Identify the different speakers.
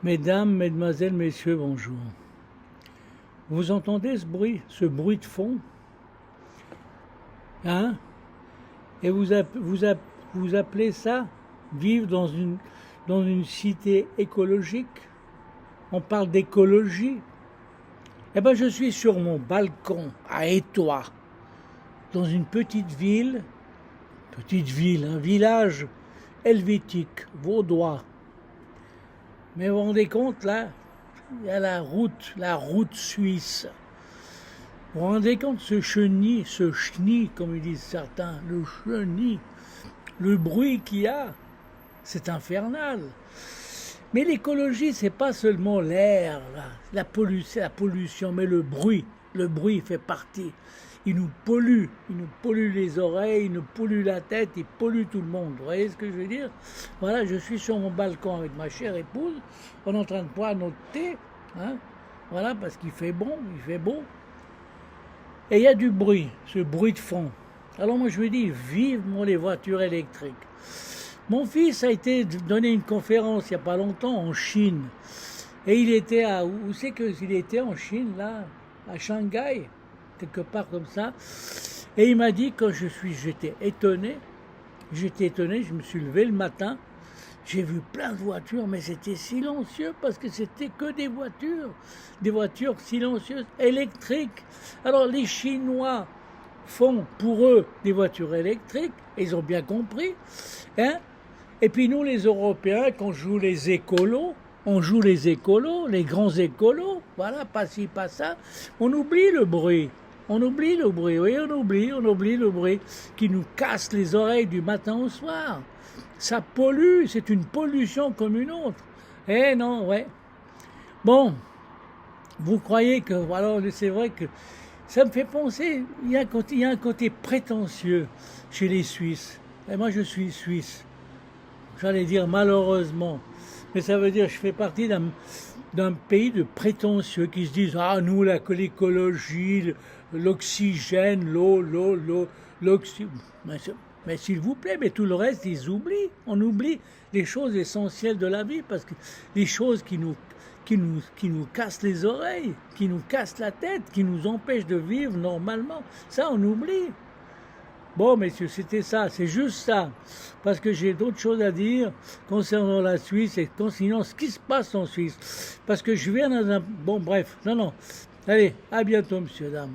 Speaker 1: Mesdames, mesdemoiselles, messieurs, bonjour. Vous entendez ce bruit de fond? Hein? Et vous appelez ça vivre dans une cité écologique? On parle d'écologie. Eh bien, je suis sur mon balcon à Étoile, dans une petite ville, un village helvétique, vaudois. Mais vous vous rendez compte, là, il y a la route suisse. Vous vous rendez compte, ce chenil, comme ils disent certains, le chenil, le bruit qu'il y a, c'est infernal. Mais l'écologie, c'est pas seulement l'air, la pollution, mais le bruit. Le bruit fait partie. Il nous pollue les oreilles, il nous pollue la tête, il pollue tout le monde. Vous voyez ce que je veux dire? Voilà, je suis sur mon balcon avec ma chère épouse, on est en train de boire notre thé, hein? Voilà, parce qu'il fait bon, il fait beau. Et il y a du bruit, ce bruit de fond. Alors moi je me dis, vivement les voitures électriques. Mon fils a été donner une conférence il n'y a pas longtemps en Chine. Et il était où c'est qu'il était en Chine, là? À Shanghai, quelque part comme ça. Et il m'a dit, j'étais étonné, je me suis levé le matin, j'ai vu plein de voitures, mais c'était silencieux parce que c'était que des voitures silencieuses, électriques. Alors les Chinois font pour eux des voitures électriques, et ils ont bien compris, hein? Et puis nous les Européens, quand on joue les écolos, les grands écolos, voilà, pas ci, pas ça, on oublie le bruit. Oui, on oublie le bruit qui nous casse les oreilles du matin au soir. Ça pollue, c'est une pollution comme une autre. Eh non, ouais. Bon, vous croyez que, voilà, c'est vrai que ça me fait penser, il y a un côté prétentieux chez les Suisses. Et moi je suis suisse, j'allais dire malheureusement. Mais ça veut dire que je fais partie d'un pays de prétentieux qui se disent ah nous l'écologie, l'oxygène, l'oxygène. Mais s'il vous plaît, mais tout le reste ils oublient. On oublie les choses essentielles de la vie parce que les choses qui nous cassent les oreilles, qui nous cassent la tête, qui nous empêchent de vivre normalement, ça on oublie. Bon, messieurs, c'était ça, c'est juste ça. Parce que j'ai d'autres choses à dire concernant la Suisse et concernant ce qui se passe en Suisse. Parce que je viens dans un... Bon, bref, non. Allez, à bientôt, monsieur, dame.